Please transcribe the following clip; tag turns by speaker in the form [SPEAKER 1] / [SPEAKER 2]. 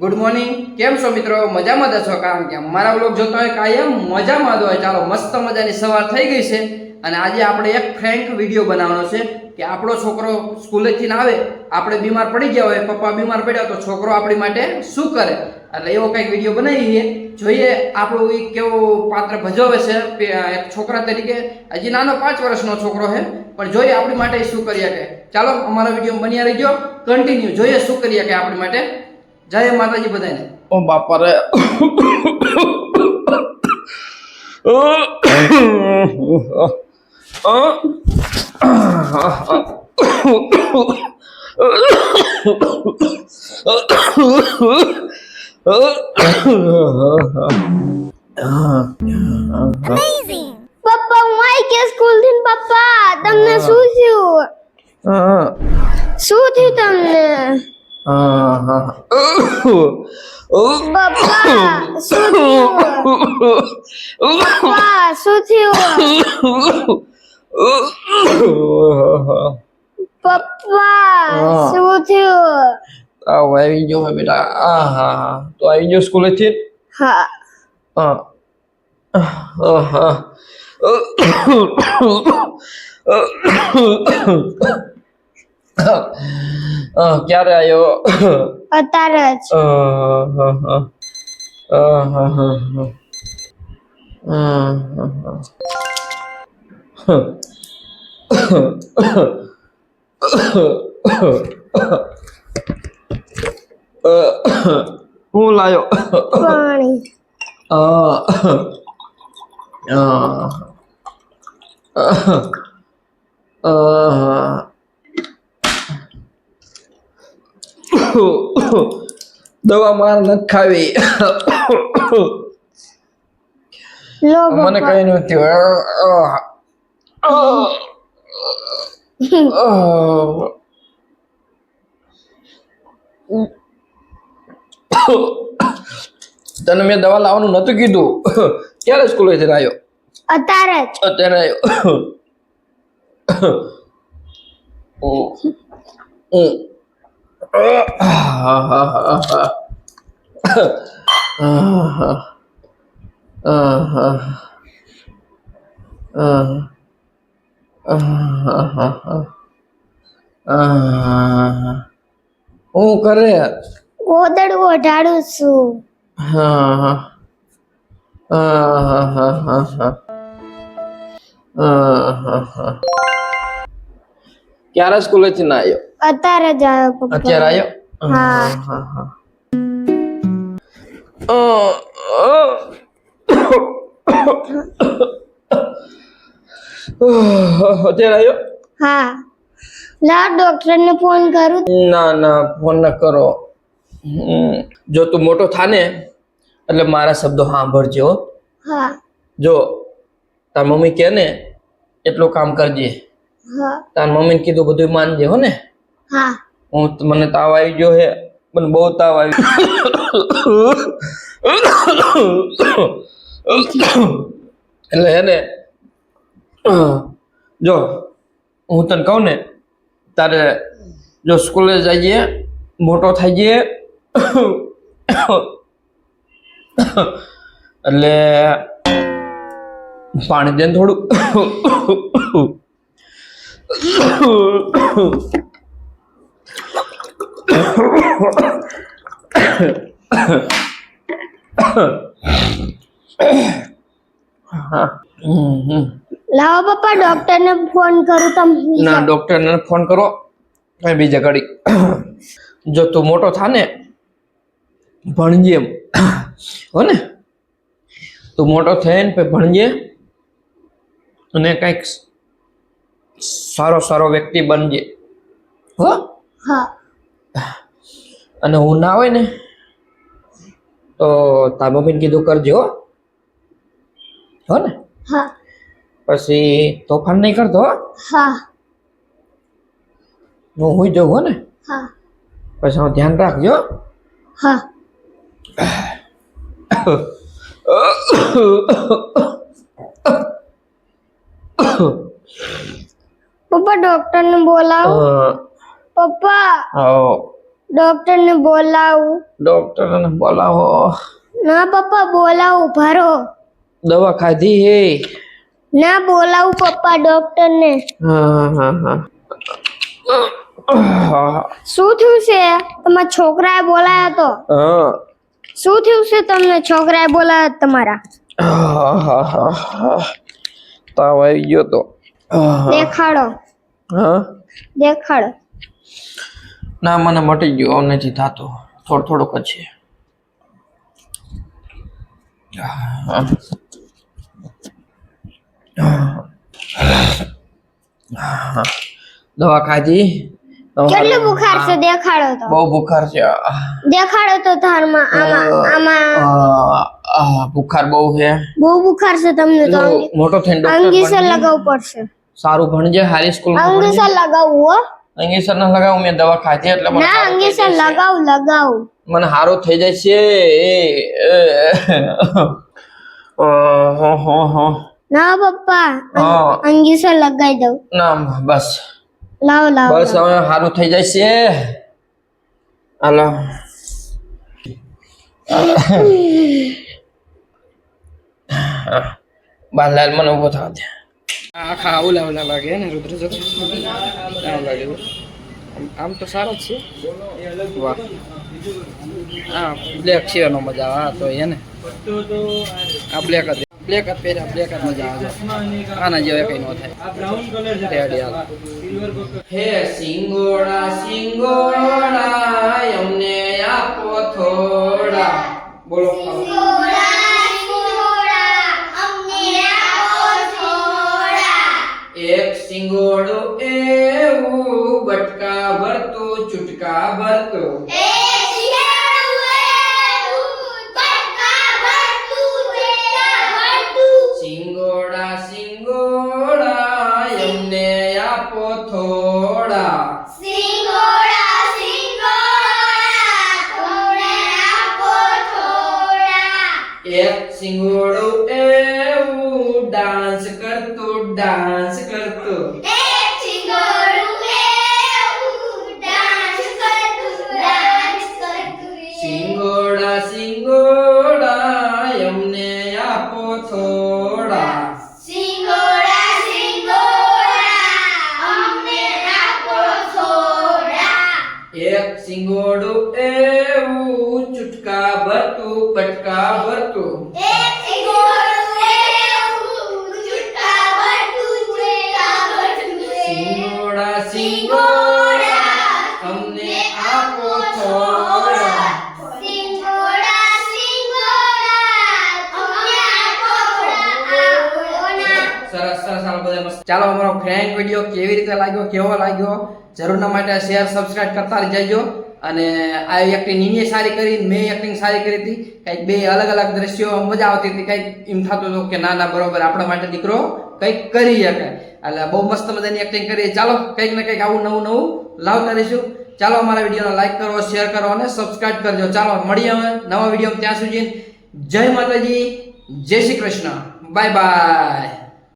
[SPEAKER 1] Good morning, કેમ છો મિત્રો? મજામાં જ છો? કારણ કે અમારા બ્લોગ જોતો હોય કાયમ મજામાં જ હોય. ચાલો, મસ્ત મજાની સવાર થઈ ગઈ છે અને આજે આપણે એક ફ્રેન્ક વિડીયો બનાવવાનો છે કે આપણો છોકરો સ્કૂલેથી આવે, આપણે બીમાર પડી ગયા હોય, પપ્પા બીમાર પડ્યા તો છોકરો આપણી માટે શું કરે, એટલે એવો કંઈક વિડીયો બનાવીએ. જોઈએ આપણું એ કેવું પાત્ર ભજવે છે એક છોકરા તરીકે. હજી નાનો 5 વર્ષનો છોકરો છે, પણ જોઈએ આપણી માટે શું કરી શકે. ચાલો, અમારા વિડીયો બન્યા રહીજો, કન્ટિન્યુ જોઈએ શું કરી શકે આપણી માટે. જય માતાજી બધાને.
[SPEAKER 2] ઓ બાપા રે.
[SPEAKER 3] પપ્પા હું આઈ કે સ્કૂલ થી પપ્પા તમને શું થયું તમને પપ્પા શું થયું પપ્પા શું થયું
[SPEAKER 2] તાવ આવી ગયો હે બેટા. તો આવી ગયો સ્કૂલેથી?
[SPEAKER 3] હા
[SPEAKER 2] ક્યારે આવ્યો?
[SPEAKER 3] અત્યારે જ
[SPEAKER 2] હું લાયો?
[SPEAKER 3] પાણી
[SPEAKER 2] દવા માર નથી ખાવી.
[SPEAKER 3] લો
[SPEAKER 2] મને
[SPEAKER 3] પપ્પા
[SPEAKER 2] કઈ નથી. તને મેં દવા લાવવાનું નતું કીધું? ક્યારે સ્કૂલે થી આવ્યો?
[SPEAKER 3] અત્યારે જ
[SPEAKER 2] અત્યારે હું કરે?
[SPEAKER 3] ગોદડ ઓઢાડું છું
[SPEAKER 2] ક્યારે સ્કૂલે થી ના આવ્યો?
[SPEAKER 3] અત્યારે જ આવ્યો પપ્પા
[SPEAKER 2] અત્યારે આવ્યો?
[SPEAKER 3] હા
[SPEAKER 2] અત્યારે આવ્યો?
[SPEAKER 3] હા લા ડોક્ટર ને ફોન કરું
[SPEAKER 2] ના ના, ફોન ન કરો. જો તું મોટો થાને એટલે મારા શબ્દો સાંભળજે હો.
[SPEAKER 3] હા
[SPEAKER 2] જો તાર મમ્મી કે ને એટલું કામ કરજે.
[SPEAKER 3] હા
[SPEAKER 2] તાર મમ્મીને કીધું બધું માનજે હો ને.
[SPEAKER 3] હા
[SPEAKER 2] મને તાવ આવી ગયો હે, મને બહુ તાવ આવી. એટલે હે ને, જો હું તને કહું ને, તારે જો સ્કૂલે જઈએ, મોટો થઈ જઈએ એટલે પાણી દે ને થોડું.
[SPEAKER 3] લાવો પપ્પા ડોક્ટર ને ફોન કરું તમે
[SPEAKER 2] ના, ડોક્ટરને ફોન કરો કઈ બીજા ઘડી. જો તું મોટો થાને, ભણજે એમ હો ને, તું મોટો થઈને પછી ભણજે અને કઈક સારો વ્યક્તિ બનજે હો.
[SPEAKER 3] હા
[SPEAKER 2] અને હું ના હોય ને તો તાર મમ્મીને કીધું કરજે હો ને.
[SPEAKER 3] હા
[SPEAKER 2] પછી તોફાન નહીં કરતો હો.
[SPEAKER 3] હા
[SPEAKER 2] હું હુઈ જાઉં હો ને,
[SPEAKER 3] હા
[SPEAKER 2] પછી હું ધ્યાન રાખજો.
[SPEAKER 3] હા પપ્પા ડોક્ટર ને બોલાવો પપ્પા ડોક્ટર ને બોલાવું.
[SPEAKER 2] ડોક્ટરને બોલાવો.
[SPEAKER 3] ના પપ્પા બોલાવું ભરો.
[SPEAKER 2] દવા ખાધી હે?
[SPEAKER 3] ના બોલાવું પપ્પા ડોક્ટર ને.
[SPEAKER 2] હા.
[SPEAKER 3] શું થયું છે? તમારા છોકરાએ બોલાયા તો.
[SPEAKER 2] હા.
[SPEAKER 3] શું થયું છે તમને? છોકરાએ બોલાયા તમારા.
[SPEAKER 2] તાવ આવી ગયો તો.
[SPEAKER 3] દેખાડો.
[SPEAKER 2] હા.
[SPEAKER 3] દેખાડો.
[SPEAKER 2] ના મને મટી ગયો, હવે નથી થતો, થોડુંક જ છે. દવા ખાધી?
[SPEAKER 3] કેટલું બુખાર છે? દેખાડો તો.
[SPEAKER 2] બહુ બુખાર છે.
[SPEAKER 3] દેખાડો તો ધારમાં. આમાં
[SPEAKER 2] બુખાર બહુ છે.
[SPEAKER 3] બહુ બુખાર છે તમને તો.
[SPEAKER 2] મોટો થઈને
[SPEAKER 3] અંગીસર લગાવવું પડશે.
[SPEAKER 2] સારું ભણજે, હારી સ્કૂલ
[SPEAKER 3] અંગીસર લગાવવું હો.
[SPEAKER 2] અંગીસર ના લગાવું, મેં દવા ખાધી એટલે મને
[SPEAKER 3] ના
[SPEAKER 2] સારું થઈ
[SPEAKER 3] અંગીસર
[SPEAKER 2] જાય છે.
[SPEAKER 3] લગાવું.
[SPEAKER 2] મને સારું થઈ જાય છે.
[SPEAKER 3] ના પપ્પા
[SPEAKER 2] હા.
[SPEAKER 3] અંગીસર લગાવી દઉં.
[SPEAKER 2] ના બસ
[SPEAKER 3] લાવો
[SPEAKER 2] બસ હવે સારું થઈ જાય છે. હાલો. બાલાલ મને ઉભો થવા દે.
[SPEAKER 1] આખા ઓલા લાગે ને રુદ્ર આમ લાગે. આમ તો સારો જ છે. વાહ. હા બ્લેક છે એનો મજા આવે. હા તો એને આ બ્લેક જ પહેર્યા, બ્લેક જ મજા આવે. આના જેવા કઈ ન થાય. રેડી હાલ. હે સિંગોડા સિંગોડા અમને આપો થોડા. બોલો. એક સિંગોડું એવું બટકા ભરતું ચુટકા ભરતું. સિંગોડા સિંગોડા એમને આપો થોડા. એક સિંગોડું એવું ડાન્સ કરતું ડાન્સ કરતું. સિંગોડા સિંગોડા એમને આપો થોડા. એક સિંગોડું એવું ચુટકા ભરતું પટકા ભરતું. સિંગોડા સિંગોડા અમને આપો થોડા. સરસ હાલ બધા મસ્ત. ચાલો અમારો ફ્રેન્ક વિડીયો કેવી રીતે લાગ્યો, કેવો લાગ્યો, જરૂરના માટે શેર સબસ્ક્રાઇબ કરતા રહેજો. અને આ એક્ટિંગ એને સારી કરી, મેં એક્ટિંગ સારી કરી હતી. કંઈક બે અલગ અલગ દ્રશ્યો મજા આવતી હતી. કંઈક એમ થતું હતું કે ના બરોબર આપણા માટે દીકરો કંઈક કરી શકે. એટલે બહુ મસ્ત મજાની એક્ટિંગ કરી. ચાલો કંઈક ને કંઈક આવું નવું લાવતા રહીશું. ચાલો અમારા વિડીયોને લાઈક કરો, શેર કરો અને સબસ્ક્રાઇબ કરજો. ચાલો મળીએ હવે નવા વિડીયો. ત્યાં સુધી જય માતાજી, જય શ્રી કૃષ્ણ, બાય બાય.